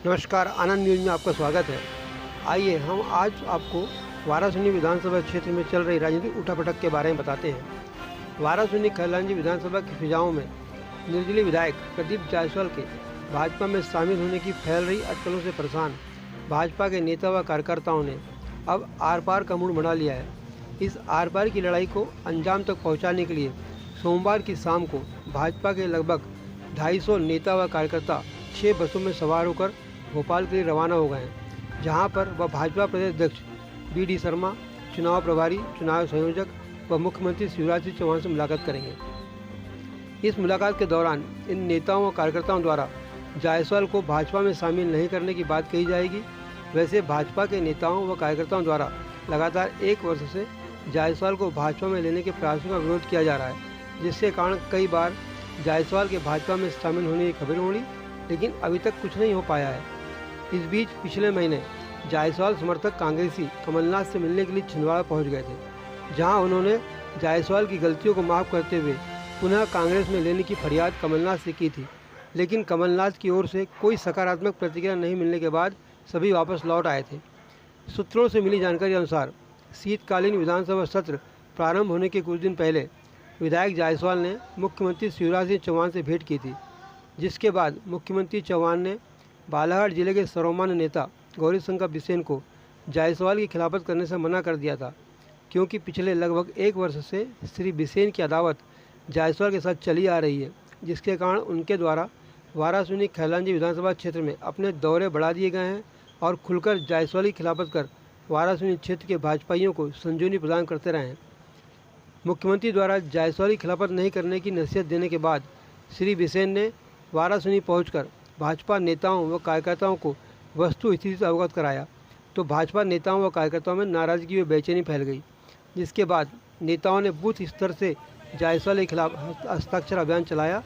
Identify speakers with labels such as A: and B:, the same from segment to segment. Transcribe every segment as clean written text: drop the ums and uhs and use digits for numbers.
A: नमस्कार, आनंद न्यूज़ में आपका स्वागत है। आइए हम आज आपको वारासिवनी विधानसभा क्षेत्र में चल रही राजनीतिक उठापटक के बारे में बताते हैं। वारासिवनी खैलांजी विधानसभा के फिजाओं में निर्दलीय विधायक प्रदीप जायसवाल के भाजपा में शामिल होने की फैल रही अटकलों से परेशान भाजपा के नेता व कार्यकर्ताओं ने अब आर पार का मूड बना लिया है। इस आर पार की लड़ाई को अंजाम तक पहुँचाने के लिए सोमवार की शाम को भाजपा के लगभग 250 नेता व कार्यकर्ता 6 बसों में सवार होकर भोपाल के लिए रवाना हो गए हैं, जहां पर वह भाजपा प्रदेश अध्यक्ष बी.डी. शर्मा, चुनाव प्रभारी, चुनाव संयोजक व मुख्यमंत्री शिवराज सिंह चौहान से मुलाकात करेंगे। इस मुलाकात के दौरान इन नेताओं व कार्यकर्ताओं द्वारा जायसवाल को भाजपा में शामिल नहीं करने की बात कही जाएगी। वैसे भाजपा के नेताओं व कार्यकर्ताओं द्वारा लगातार 1 वर्ष से जायसवाल को भाजपा में लेने के प्रयासों का विरोध किया जा रहा है, जिसके कारण कई बार जायसवाल के भाजपा में शामिल होने की खबरें उड़ी, लेकिन अभी तक कुछ नहीं हो पाया है। इस बीच पिछले महीने जायसवाल समर्थक कांग्रेसी कमलनाथ से मिलने के लिए छिंदवाड़ा पहुंच गए थे, जहां उन्होंने जायसवाल की गलतियों को माफ़ करते हुए पुनः कांग्रेस में लेने की फरियाद कमलनाथ से की थी, लेकिन कमलनाथ की ओर से कोई सकारात्मक प्रतिक्रिया नहीं मिलने के बाद सभी वापस लौट आए थे। सूत्रों से मिली जानकारी अनुसार शीतकालीन विधानसभा सत्र प्रारंभ होने के कुछ दिन पहले विधायक जायसवाल ने मुख्यमंत्री शिवराज सिंह चौहान से भेंट की थी, जिसके बाद मुख्यमंत्री चौहान ने बालाघाट जिले के सर्वमान्य नेता गौरीशंकर बिसेन को जायसवाल की खिलाफत करने से मना कर दिया था, क्योंकि पिछले लगभग 1 वर्ष से श्री बिसेन की अदावत जायसवाल के साथ चली आ रही है, जिसके कारण उनके द्वारा वारासिवनी खैलांजी विधानसभा क्षेत्र में अपने दौरे बढ़ा दिए गए हैं और खुलकर जायसवाल की खिलाफत कर वारासिवनी क्षेत्र के भाजपाइयों को संजीवनी प्रदान करते रहे हैं। मुख्यमंत्री द्वारा जायसवाल की खिलाफत नहीं करने की नसीहत देने के बाद श्री बिसेन ने वारासिवनी पहुंचकर भाजपा नेताओं व कार्यकर्ताओं को वस्तु स्थिति से अवगत कराया, तो भाजपा नेताओं व कार्यकर्ताओं में नाराजगी व बेचैनी फैल गई, जिसके बाद नेताओं ने बूथ स्तर से जायसवाल के खिलाफ हस्ताक्षर अभियान चलाया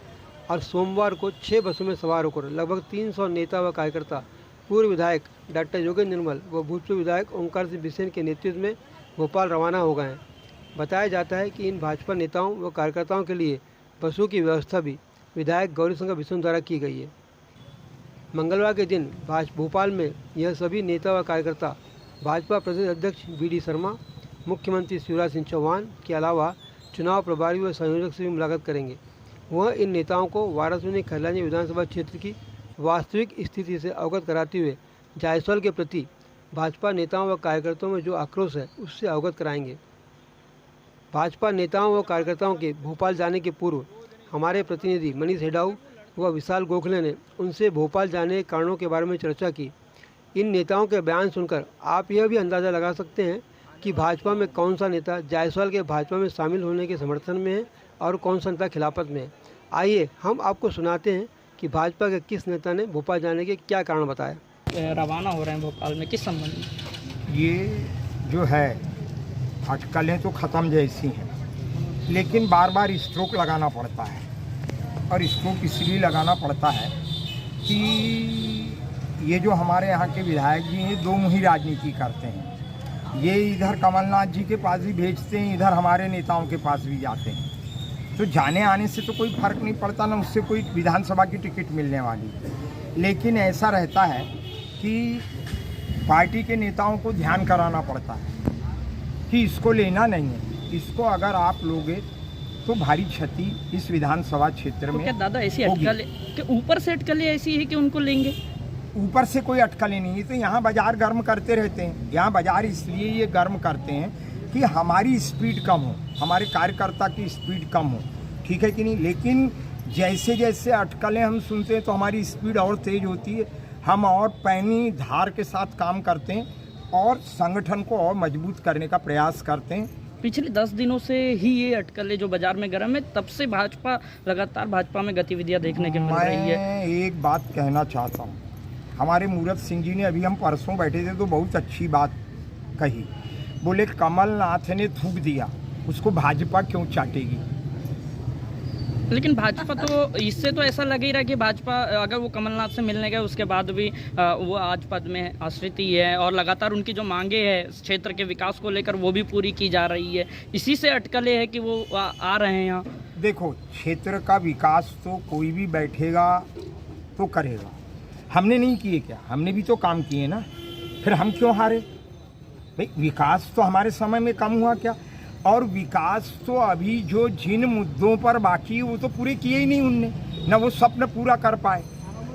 A: और सोमवार को 6 बसों में सवार होकर लगभग 300 नेता व कार्यकर्ता पूर्व विधायक डॉक्टर योगेंद्र निर्मल व भूतपूर्व विधायक ओंकार सिंह बिसेन के नेतृत्व में भोपाल रवाना हो गए हैं। बताया जाता है कि इन भाजपा नेताओं व कार्यकर्ताओं के लिए बसों की व्यवस्था भी विधायक गौरीशंकर बिसेन द्वारा की गई है। मंगलवार के दिन भोपाल में यह सभी नेता व कार्यकर्ता भाजपा प्रदेश अध्यक्ष बी.डी. शर्मा, मुख्यमंत्री शिवराज सिंह चौहान के अलावा चुनाव प्रभारी व संयोजक से भी मुलाकात करेंगे। वह इन नेताओं को वारासिवनी खैलांजी विधानसभा क्षेत्र की वास्तविक स्थिति से अवगत कराते हुए जायसवाल के प्रति भाजपा नेताओं व कार्यकर्ताओं में जो आक्रोश है उससे अवगत कराएंगे। भाजपा नेताओं व कार्यकर्ताओं के भोपाल जाने के पूर्व हमारे प्रतिनिधि मनीष हेडाऊ व विशाल गोखले ने उनसे भोपाल जाने के कारणों के बारे में चर्चा की। इन नेताओं के बयान सुनकर आप यह भी अंदाज़ा लगा सकते हैं कि भाजपा में कौन सा नेता जायसवाल के भाजपा में शामिल होने के समर्थन में है और कौन सा नेता खिलाफत में है। आइए हम आपको सुनाते हैं कि भाजपा के किस नेता ने भोपाल जाने के क्या कारण बताया।
B: रवाना हो रहे हैं भोपाल में, किस संबंध में?
C: ये जो है अटकलें तो ख़त्म जैसी हैं, लेकिन बार बार स्ट्रोक लगाना पड़ता है, और स्ट्रोक इसलिए लगाना पड़ता है कि ये जो हमारे यहाँ के विधायक जी हैं 2 मुही राजनीति करते हैं। ये इधर कमलनाथ जी के पास भी भेजते हैं, इधर हमारे नेताओं के पास भी जाते हैं, तो जाने आने से तो कोई फ़र्क नहीं पड़ता, ना उससे कोई विधानसभा की टिकट मिलने वाली। लेकिन ऐसा रहता है कि पार्टी के नेताओं को ध्यान कराना पड़ता है कि इसको लेना नहीं है, इसको अगर आप लोगे तो भारी क्षति इस विधानसभा क्षेत्र में।
B: क्या दादा ऐसी अटकलें कि ऊपर से अटकलें ऐसी है कि उनको लेंगे?
C: ऊपर से कोई अटकलें नहीं है, तो यहाँ बाजार गर्म करते रहते हैं। यहाँ बाजार इसलिए ये गर्म करते हैं कि हमारी स्पीड कम हो, हमारे कार्यकर्ता की स्पीड कम हो, ठीक है कि नहीं। लेकिन जैसे जैसे अटकलें हम सुनते हैं तो हमारी स्पीड और तेज़ होती है, हम और पैनी धार के साथ काम करते हैं और संगठन को और मजबूत करने का प्रयास करते हैं।
B: पिछले 10 दिनों से ही ये अटकलें जो बाजार में गर्म है, तब से भाजपा लगातार भाजपा में गतिविधियां देखने के मिल रही है।
C: मैं एक बात कहना चाहता हूँ, हमारे मूरत सिंह जी ने, अभी हम परसों बैठे थे तो बहुत अच्छी बात कही। बोले कमलनाथ ने थूक दिया, उसको भाजपा क्यों चाटेगी।
B: लेकिन भाजपा तो इससे तो ऐसा लग ही रहा है कि भाजपा अगर वो कमलनाथ से मिलने गए उसके बाद भी वो आज पद में आश्रित ही है, और लगातार उनकी जो मांगे हैं क्षेत्र के विकास को लेकर वो भी पूरी की जा रही है। इसी से अटकलें है कि वो आ रहे हैं यहाँ।
C: देखो, क्षेत्र का विकास तो कोई भी बैठेगा तो करेगा। हमने नहीं किए क्या? हमने भी तो काम किए ना, फिर हम क्यों हारे? भाई विकास तो हमारे समय में कम हुआ क्या? और विकास तो अभी जो जिन मुद्दों पर बाकी वो तो पूरे किए ही नहीं उनने, ना वो स्वप्न पूरा कर पाए।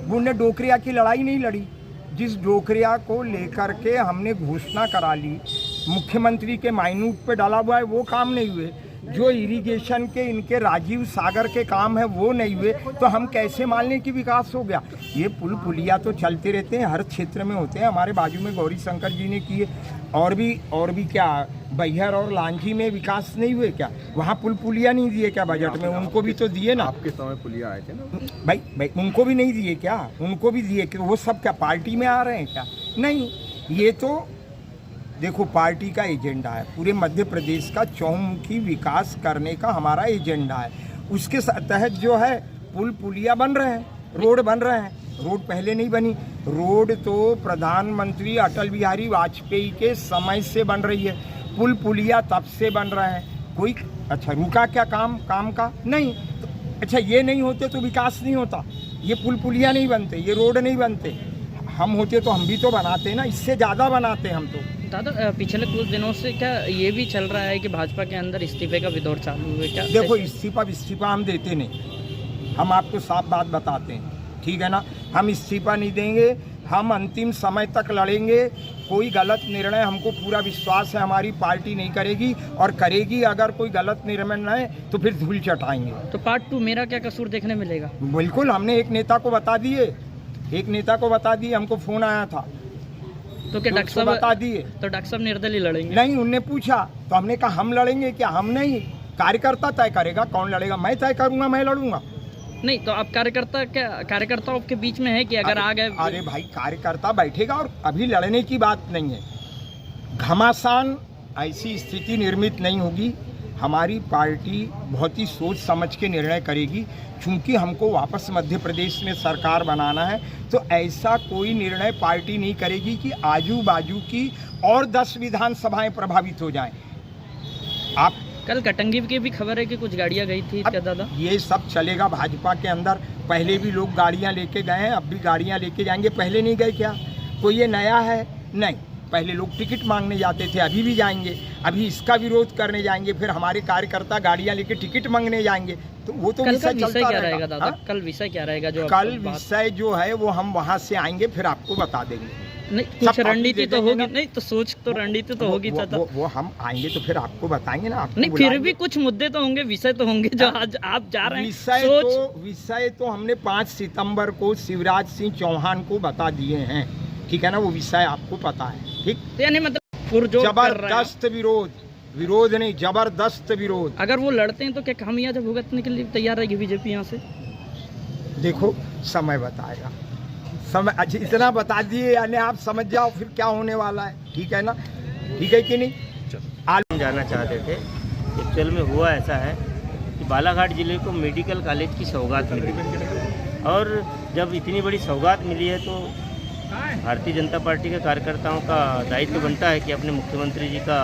C: वो उनने डोकरिया की लड़ाई नहीं लड़ी, जिस डोकरिया को लेकर के हमने घोषणा करा ली, मुख्यमंत्री के माइन्यूट पे डाला हुआ है, वो काम नहीं हुए। जो इरिगेशन के इनके राजीव सागर के काम है वो नहीं हुए, तो हम कैसे मान लें कि विकास हो गया? ये पुल पुलिया तो चलते रहते हैं, हर क्षेत्र में होते हैं। हमारे बाजू में गौरी शंकर जी ने किए, और भी क्या बैहर और लांझी में विकास नहीं हुए क्या? वहाँ पुल पुलिया नहीं दिए क्या बजट में? उनको भी तो दिए ना।
D: आपके समय पुलिया आए थे ना
C: भाई उनको भी नहीं दिए क्या? उनको भी दिए कि वो सब क्या पार्टी में आ रहे हैं क्या? नहीं, ये तो देखो पार्टी का एजेंडा है। पूरे मध्य प्रदेश का चौमुखी विकास करने का हमारा एजेंडा है। उसके तहत जो है पुल पुलिया बन रहे हैं, रोड बन रहे हैं। रोड पहले नहीं बनी, रोड तो प्रधानमंत्री अटल बिहारी वाजपेयी के समय से बन रही है। पुल पुलिया तब से बन रहे हैं। कोई अच्छा रुका क्या काम का? नहीं। तो अच्छा ये नहीं होते तो विकास नहीं होता, ये पुल पुलिया नहीं बनते, ये रोड नहीं बनते। हम होते तो हम भी तो बनाते ना, इससे ज़्यादा बनाते हम तो।
B: दादा पिछले कुछ दिनों से क्या ये भी चल रहा है कि भाजपा के अंदर इस्तीफे का विदौर चालू है क्या?
C: देखो इस्तीफा हम देते नहीं, हम आपको साफ बात बताते हैं, ठीक है ना? हम इस्तीफा नहीं देंगे, हम अंतिम समय तक लड़ेंगे। कोई गलत निर्णय हमको पूरा विश्वास है हमारी पार्टी नहीं करेगी, और करेगी अगर कोई गलत निर्णय तो फिर धूल चटाएंगे।
B: तो पार्ट 2 मेरा क्या कसूर देखने मिलेगा?
C: बिल्कुल, हमने एक नेता को बता दिए, हमको फोन आया था
B: तो क्या डॉक्टर साहब
C: बता दिए।
B: तो डॉक्टर साहब निर्दलीय लड़ेंगे?
C: नहीं, उनने पूछा तो हमने कहा हम लड़ेंगे क्या? हम नहीं, कार्यकर्ता तय करेगा कौन लड़ेगा। मैं तय करूंगा, मैं लड़ूंगा।
B: नहीं तो अब कार्यकर्ताओं के बीच में है कि अगर आ गए?
C: अरे भाई कार्यकर्ता बैठेगा, और अभी लड़ने की बात नहीं है। घमासान ऐसी स्थिति निर्मित नहीं होगी। हमारी पार्टी बहुत ही सोच समझ के निर्णय करेगी। चूंकि हमको वापस मध्य प्रदेश में सरकार बनाना है, तो ऐसा कोई निर्णय पार्टी नहीं करेगी कि आजू बाजू की और 10 विधानसभाएं प्रभावित हो जाएं। आप
B: कल कटंगी की भी खबर है कि कुछ गाड़ियां गई थी क्या दादा?
C: ये सब चलेगा भाजपा के अंदर। पहले भी लोग गाड़ियां लेके गए हैं, अब भी गाड़ियां लेके जाएंगे। पहले नहीं गए क्या? कोई ये नया है? नहीं। पहले लोग टिकट मांगने जाते थे, अभी भी जाएंगे। अभी इसका विरोध करने जाएंगे, फिर हमारे कार्यकर्ता गाड़ियां लेके टिकट मांगने जाएंगे। तो वो तो
B: विषय क्या रहेगा दादा? कल विषय क्या रहेगा?
C: कल विषय जो है वो हम वहाँ से आएंगे, फिर आपको बता देंगे।
B: नहीं कुछ रणनीति तो होगी, नहीं तो सोच तो रणनीति तो होगी।
C: वो हम आएंगे तो फिर आपको बताएंगे ना।
B: नहीं फिर भी कुछ मुद्दे तो होंगे, विषय तो होंगे जो आज आप जा रहे हैं।
C: विषय तो हमने 5 सितंबर को शिवराज सिंह चौहान को बता दिए हैं, ठीक है ना? वो विषय आपको पता है, ठीक?
B: यानी मतलब
C: जबरदस्त विरोध नहीं, जबरदस्त विरोध।
B: अगर वो लड़ते हैं तो क्या खामियाजा भुगतने के लिए तैयार रहेगी बीजेपी यहाँ से?
C: देखो समय बताएगा। समय इतना बता दिए यानी आप समझ जाओ फिर क्या होने वाला है, ठीक है ना? ठीक है कि नहीं?
E: हम जाना चाहते थे। एक्चुअल में हुआ ऐसा है कि बालाघाट जिले को मेडिकल कॉलेज की सौगात मिली, और जब इतनी बड़ी सौगात मिली है तो भारतीय जनता पार्टी के कार्यकर्ताओं का दायित्व बनता है कि अपने मुख्यमंत्री जी का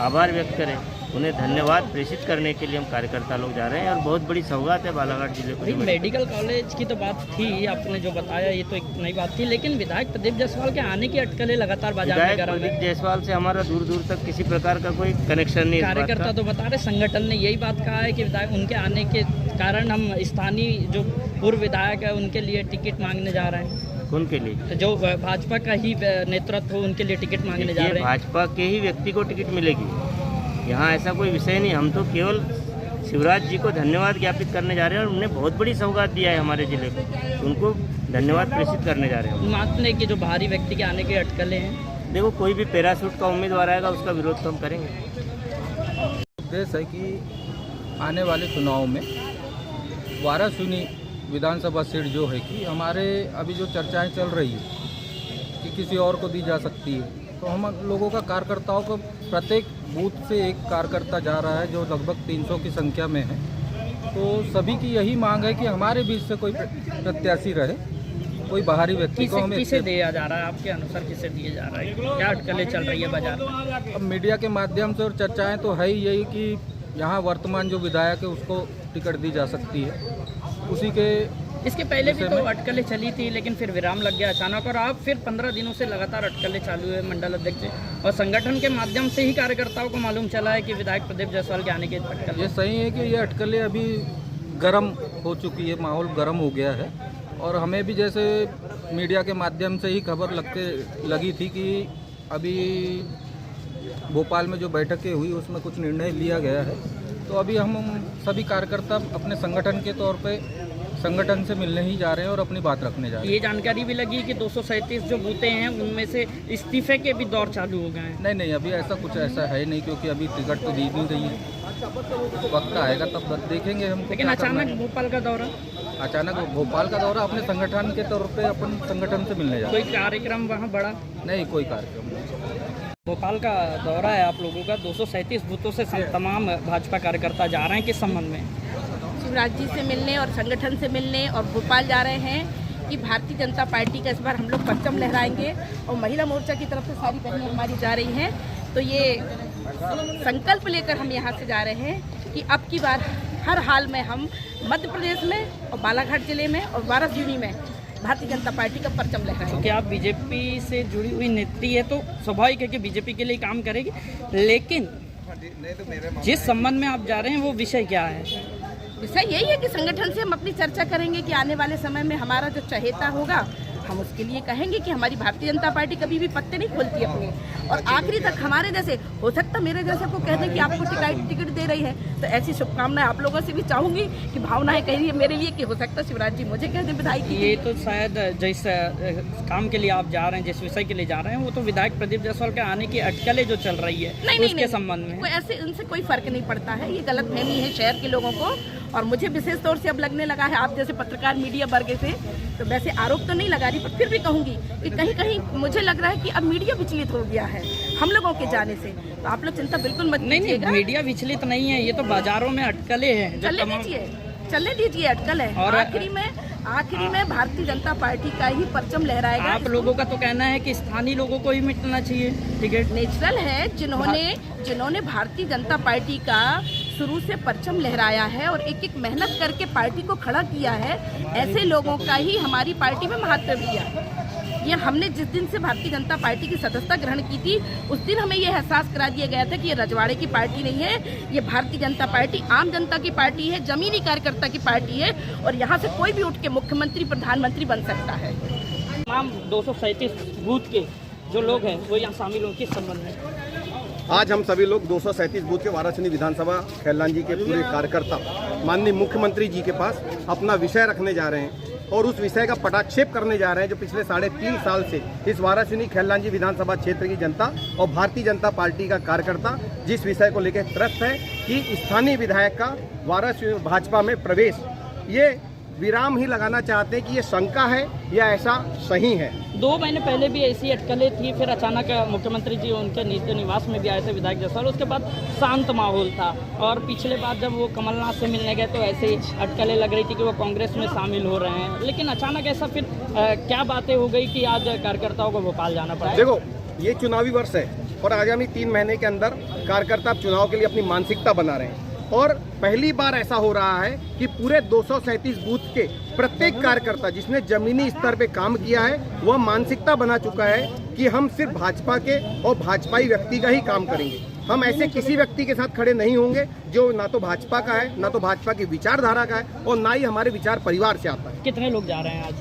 E: आभार व्यक्त करें, उन्हें धन्यवाद प्रेषित करने के लिए हम कार्यकर्ता लोग जा रहे हैं। और बहुत बड़ी सौगात है बालाघाट जिले को।
B: मेडिकल कॉलेज की तो बात थी, आपने जो बताया ये तो एक नई बात थी, लेकिन विधायक प्रदीप जायसवाल के आने की अटकलें लगातार बाजार में गरम है।
E: प्रदीप जायसवाल से हमारा दूर दूर तक किसी प्रकार का कोई कनेक्शन नहीं।
B: कार्यकर्ता तो बता रहे, संगठन ने यही बात कहा है कि विधायक उनके आने के कारण हम स्थानीय जो पूर्व विधायक है उनके लिए टिकट मांगने जा रहे हैं।
E: उनके लिए
B: जो भाजपा का ही नेतृत्व हो उनके लिए टिकट मांगने जा रहे हैं।
E: भाजपा के ही व्यक्ति को टिकट मिलेगी, यहाँ ऐसा कोई विषय नहीं। हम तो केवल शिवराज जी को धन्यवाद ज्ञापित करने जा रहे हैं, और उन्हें बहुत बड़ी सौगात दिया है हमारे जिले को, उनको धन्यवाद प्रेषित करने जा रहे हैं।
B: मानते कि जो बाहरी व्यक्ति के आने के अटकलें हैं,
E: देखो कोई भी पैराशूट का उम्मीदवार आएगा उसका विरोध तो हम करेंगे।
F: उद्देश्य है कि आने वाले चुनाव में वाराणसी विधानसभा सीट जो है कि हमारे अभी जो चर्चाएं चल रही है कि किसी और को दी जा सकती है, तो हम लोगों का कार्यकर्ताओं को प्रत्येक बूथ से एक कार्यकर्ता जा रहा है जो लगभग 300 की संख्या में है। तो सभी की यही मांग है कि हमारे बीच से कोई प्रत्याशी रहे, कोई बाहरी व्यक्ति को हमें
B: किसे दिया जा रहा है? आपके अनुसार किसे दिया जा रहा है? क्या अटकलें चल रही है बाजार में?
F: अब मीडिया के माध्यम से और चर्चाएं तो है ही यही कि यहाँ वर्तमान जो विधायक है उसको टिकट दी जा सकती है, उसी के
B: इसके पहले भी
F: जैसे
B: तो
F: मैं-
B: अटकलें चली थी, लेकिन फिर विराम लग गया अचानक, और अब फिर 15 दिनों से लगातार अटकलें चालू है मंडल अध्यक्ष और संगठन के माध्यम से ही कार्यकर्ताओं को मालूम चला है कि विधायक प्रदीप जायसवाल के आने की अटकल।
F: ये सही है कि ये अटकलें अभी गर्म हो चुकी है, माहौल गर्म हो गया है। और हमें भी जैसे मीडिया के माध्यम से ही खबर लगी थी कि अभी भोपाल में जो बैठकें हुई उसमें कुछ निर्णय लिया गया है। तो अभी हम सभी कार्यकर्ता अपने संगठन के तौर पे संगठन से मिलने ही जा रहे हैं और अपनी बात रखने जा रहे हैं।
B: ये जानकारी भी लगी कि 237 जो बूथें हैं उनमें से इस्तीफे के भी दौर चालू हो गए हैं।
F: नहीं, अभी ऐसा है नहीं, क्योंकि अभी टिकट तो दी नहीं रही है। वक्त आएगा तब देखेंगे हम।
B: लेकिन अचानक भोपाल का दौरा,
F: अचानक भोपाल का दौरा अपने संगठन के तौर पे अपन संगठन से मिलने जा रहे
B: कोई कार्यक्रम वहाँ बड़ा?
F: नहीं, कोई कार्यक्रम नहीं।
B: भोपाल का दौरा है आप लोगों का, 237 बूथों से तमाम भाजपा कार्यकर्ता जा रहे हैं, किस संबंध में?
D: शिवराज जी से मिलने और संगठन से मिलने और भोपाल जा रहे हैं कि भारतीय जनता पार्टी का इस बार हम लोग परचम लहराएंगे और महिला मोर्चा की तरफ से सारी बहनें हमारी जा रही हैं। तो ये संकल्प लेकर हम यहाँ से जा रहे हैं कि अब की बार हर हाल में हम मध्य प्रदेश में और बालाघाट जिले में और वाराणसी में भारतीय जनता पार्टी का परचम लहराएंगे।
B: क्योंकि आप बीजेपी से जुड़ी हुई नेत्री है तो स्वाभाविक है कि बीजेपी के लिए काम करेगी, लेकिन जिस संबंध में आप जा रहे हैं वो विषय क्या है?
D: विषय यही है कि संगठन से हम अपनी चर्चा करेंगे कि आने वाले समय में हमारा जो चहेता होगा हम उसके लिए कहेंगे कि हमारी भारतीय जनता पार्टी कभी भी पत्ते नहीं खोलती अपने, और आखिरी तक हमारे जैसे, हो सकता मेरे जैसे को कह दें कि आपको टिकट दे रही है, तो ऐसी शुभकामनाएं आप लोगों से भी चाहूंगी कि भावनाएं कह रही है मेरे लिए कि हो सकता शिवराज जी मुझे कह दें विधायक की।
B: ये तो शायद जिस काम के लिए आप जा रहे हैं, जिस विषय के लिए जा रहे हैं, वो तो विधायक प्रदीप जायसवाल के आने की अटकलें जो चल रही है उसके संबंध में
D: कोई ऐसे उनसे कोई फर्क नहीं पड़ता है। ये गलतफहमी है शहर के लोगों को, और मुझे विशेष तौर से अब लगने लगा है आप जैसे पत्रकार मीडिया वर्ग से, तो वैसे आरोप तो नहीं लगा रही पर फिर भी कहूंगी कि कहीं कहीं मुझे लग रहा है कि अब मीडिया विचलित हो गया है हम लोगों के जाने से। तो आप लोग चिंता बिल्कुल मत कीजिएगा।
B: नहीं, मीडिया विचलित नहीं है, ये तो बाजारों में अटकलें हैं।
D: चलने दीजिए अटकल है। और आखिरी में भारतीय जनता पार्टी का ही परचम लहराएगा।
B: आप लोगों का तो कहना है कि स्थानीय लोगों को ही मिटना चाहिए टिकट।
D: नेचुरल है, जिन्होंने भारतीय जनता पार्टी का शुरू से परचम लहराया है और एक एक मेहनत करके पार्टी को खड़ा किया है, ऐसे लोगों का ही हमारी पार्टी में महत्व दिया है। ये हमने जिस दिन से भारतीय जनता पार्टी की सदस्यता ग्रहण की थी उस दिन हमें ये एहसास करा दिया गया था कि ये रजवाड़े की पार्टी नहीं है, ये भारतीय जनता पार्टी आम जनता की पार्टी है, जमीनी कार्यकर्ता की पार्टी है, और यहाँ से कोई भी उठ के मुख्यमंत्री प्रधानमंत्री बन सकता है।
B: तमाम 237 बूथ के जो लोग हैं वो यहाँ शामिल हो, किस संबंध में?
G: आज हम सभी लोग 237 बूथ के वाराणसी विधानसभा खैरलान जी के पूरे कार्यकर्ता माननीय मुख्यमंत्री जी के पास अपना विषय रखने जा रहे हैं और उस विषय का पटाक्षेप करने जा रहे हैं जो पिछले 3.5 साल से इस वाराणसी खैरलान जी विधानसभा क्षेत्र की जनता और भारतीय जनता पार्टी का कार्यकर्ता जिस विषय को लेकर त्रस्त है कि स्थानीय विधायक का वाराणसी भाजपा में प्रवेश, ये विराम ही लगाना चाहते हैं कि ये शंका है या ऐसा सही है।
B: 2 महीने पहले भी ऐसी अटकलें थी, फिर अचानक मुख्यमंत्री जी उनके निवास में भी आए थे विधायक जायसवाल, उसके बाद शांत माहौल था, और पिछले बार जब वो कमलनाथ से मिलने गए तो ऐसे ही अटकलें लग रही थी कि वो कांग्रेस में शामिल हो रहे हैं, लेकिन अचानक ऐसा फिर क्या बातें हो गई कि आज कार्यकर्ताओं को भोपाल जाना पड़ा?
G: देखो, ये चुनावी वर्ष है और आगामी 3 महीने के अंदर कार्यकर्ता चुनाव के लिए अपनी मानसिकता बना रहे हैं, और पहली बार ऐसा हो रहा है कि पूरे 237 बूथ के प्रत्येक कार्यकर्ता जिसने जमीनी स्तर पे काम किया है वह मानसिकता बना चुका है कि हम सिर्फ भाजपा के और भाजपाई व्यक्ति का ही काम करेंगे। हम ऐसे किसी व्यक्ति के साथ खड़े नहीं होंगे जो ना तो भाजपा का है, ना तो भाजपा की विचारधारा का है, और ना ही हमारे विचार परिवार से आता है।
B: कितने लोग जा रहे हैं आज?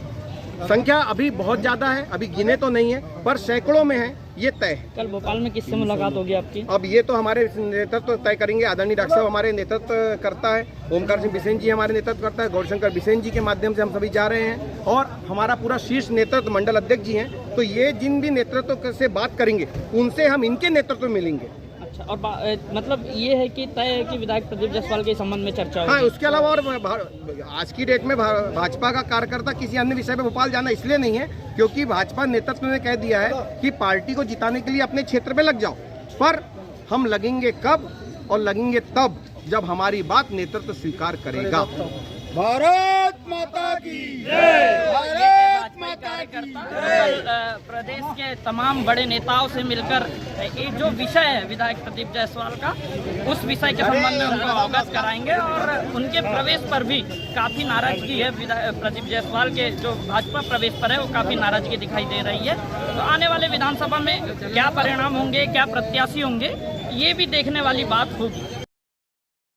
G: संख्या अभी बहुत ज्यादा है, अभी गिने तो नहीं है, पर सैकड़ों में है, ये तय है।
B: कल भोपाल में किससे मुलाकात होगी आपकी?
G: अब ये तो हमारे नेतृत्व तय करेंगे। आदरणीय डॉक्टर साहब हमारे नेतृत्व करता है, ओमकार सिंह बिसेन जी हमारे नेतृत्व करता है, गौरशंकर बिसेन जी के माध्यम से हम सभी जा रहे हैं, और हमारा पूरा शीर्ष नेतृत्व मंडल अध्यक्ष जी हैं, तो ये जिन भी नेतृत्व से बात करेंगे उनसे हम इनके नेतृत्व में मिलेंगे।
B: अच्छा, और मतलब ये है कि तय है कि विधायक प्रदीप जायसवाल के संबंध में चर्चा होगी?
G: हाँ, उसके अलावा और आज की डेट में भाजपा का कार्यकर्ता किसी अन्य विषय पे भोपाल जाना इसलिए नहीं है क्योंकि भाजपा नेतृत्व ने कह दिया है कि पार्टी को जिताने के लिए अपने क्षेत्र पे लग जाओ, पर हम लगेंगे कब, और लगेंगे तब जब हमारी बात नेतृत्व स्वीकार करेगा।
C: भारत माता की जय, भारत माता की जय।
B: प्रदेश के तमाम बड़े नेताओं से मिलकर ये जो विषय है विधायक प्रदीप जायसवाल का, उस विषय के संबंध में उनको अवगत कराएंगे। और उनके प्रवेश पर भी काफ़ी नाराजगी है, प्रदीप जायसवाल के जो भाजपा प्रवेश पर है वो काफ़ी नाराजगी दिखाई दे रही है। तो आने वाले विधानसभा में क्या परिणाम होंगे, क्या प्रत्याशी होंगे, ये भी देखने वाली बात होगी।